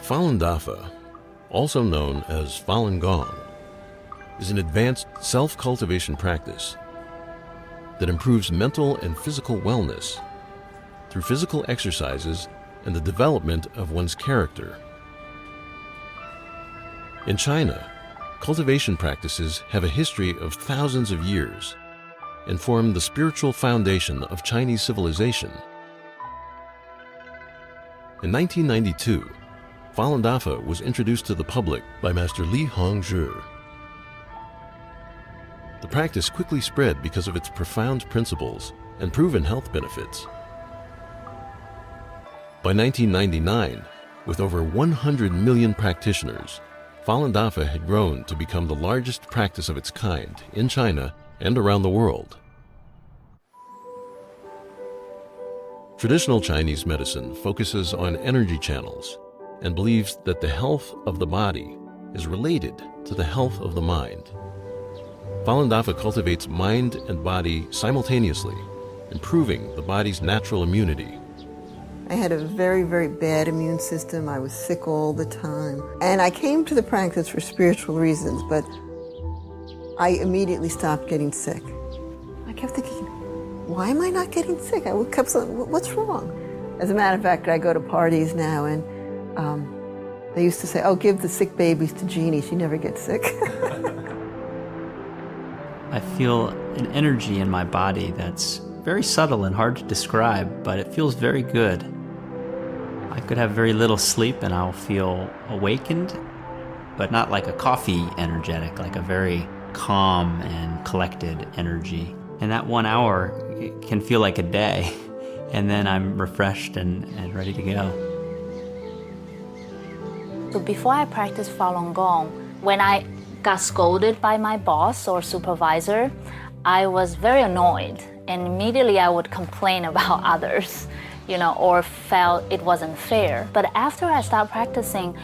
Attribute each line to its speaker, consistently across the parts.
Speaker 1: Falun Dafa, also known as Falun Gong, is an advanced self-cultivation practice that improves mental and physical wellness through physical exercises and the development of one's character. In China, cultivation practices have a history of thousands of years and form the spiritual foundation of Chinese civilization. In 1992, Falun Dafa was introduced to the public by Master Li Hongzhi. The practice quickly spread because of its profound principles and proven health benefits. By 1999, with over 100 million practitioners, Falun Dafa had grown to become the largest practice of its kind in China and around the world. Traditional Chinese medicine focuses on energy channels and believes that the health of the body is related to the health of the mind. Falun Dafa cultivates mind and body simultaneously, improving the body's natural immunity.
Speaker 2: I had a very, very bad immune system. I was sick all the time. And I came to the practice for spiritual reasons, but I immediately stopped getting sick. I kept thinking, why am I not getting sick? I kept saying, what's wrong? As a matter of fact, I go to parties now, and they used to say, oh, give the sick babies to Jeannie. She never gets sick.
Speaker 3: I feel an energy in my body that's very subtle and hard to describe, but it feels very good. I could have very little sleep and I'll feel awakened, but not like a coffee energetic, like a very calm and collected energy. And that 1 hour it can feel like a day, and then I'm refreshed and ready to go.
Speaker 4: So before I practiced Falun Gong, when I got scolded by my boss or supervisor, I was very annoyed, and immediately I would complain about others, or felt it wasn't fair. But after I started practicing,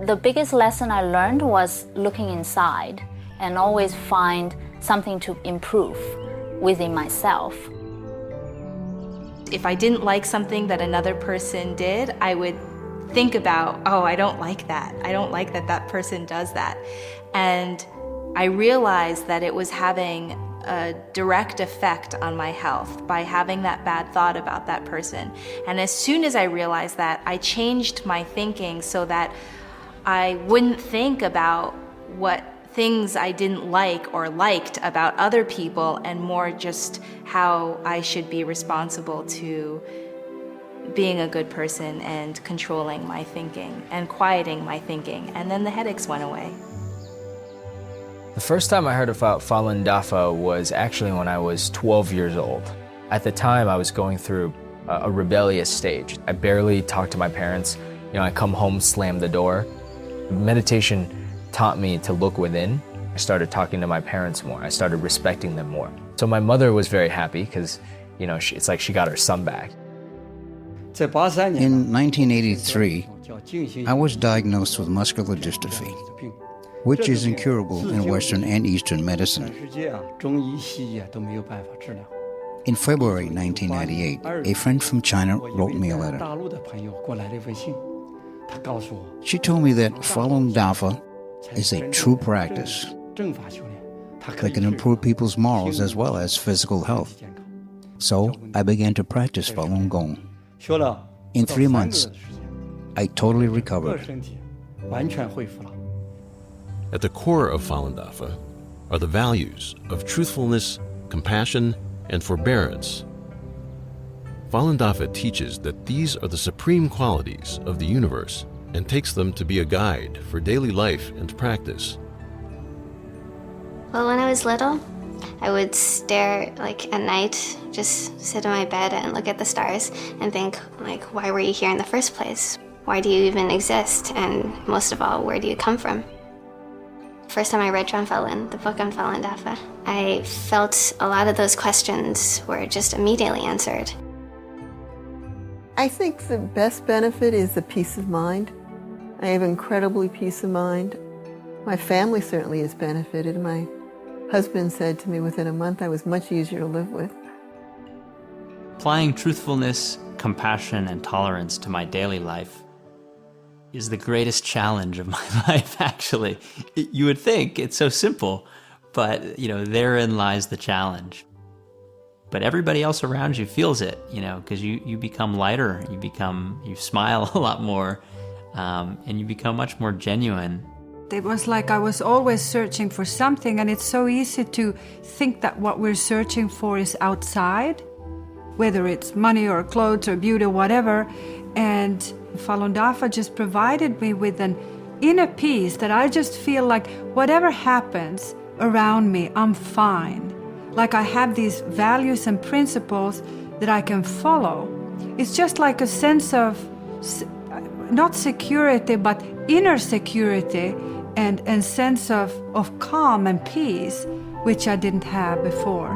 Speaker 4: the biggest lesson I learned was looking inside and always find something to improve within myself.
Speaker 5: If I didn't like something that another person did, I would think about, oh, I don't like that. I don't like that that person does that. And I realized that it was having a direct effect on my health by having that bad thought about that person. And as soon as I realized that, I changed my thinking so that I wouldn't think about what things I didn't like or liked about other people, and more just how I should be responsible to being a good person and controlling my thinking and quieting my thinking. And then the headaches went away.
Speaker 6: The first time I heard about Falun Dafa was actually when I was 12 years old. At the time, I was going through a rebellious stage. I barely talked to my parents. I come home, slam the door. Meditation taught me to look within. I started talking to my parents more. I started respecting them more. So my mother was very happy because, it's like she got her son back.
Speaker 7: In 1983, I was diagnosed with muscular dystrophy, which is incurable in Western and Eastern medicine. In February 1998, a friend from China wrote me a letter. She told me that Falun Dafa is a true practice that can improve people's morals as well as physical health. So I began to practice Falun Gong. In 3 months, I totally recovered.
Speaker 1: At the core of Falun Dafa are the values of truthfulness, compassion, and forbearance. Falun Dafa teaches that these are the supreme qualities of the universe and takes them to be a guide for daily life and practice.
Speaker 8: Well, when I was little, I would stare at night, just sit in my bed and look at the stars and think, why were you here in the first place? Why do you even exist? And most of all, where do you come from? First time I read Zhen Falun, the book on Falun Dafa, I felt a lot of those questions were just immediately answered.
Speaker 2: I think the best benefit is the peace of mind. I have incredibly peace of mind. My family certainly has benefited. My husband said to me within a month I was much easier to live with.
Speaker 3: Applying truthfulness, compassion, and tolerance to my daily life is the greatest challenge of my life, actually. You would think it's so simple, but, therein lies the challenge. But everybody else around you feels it, because you become lighter, you smile a lot more, and you become much more genuine.
Speaker 9: It was like I was always searching for something, and it's so easy to think that what we're searching for is outside, whether it's money or clothes or beauty or whatever. And Falun Dafa just provided me with an inner peace that I just feel like whatever happens around me, I'm fine. Like I have these values and principles that I can follow. It's just like a sense of, not security, but inner security and sense of calm and peace, which I didn't have before.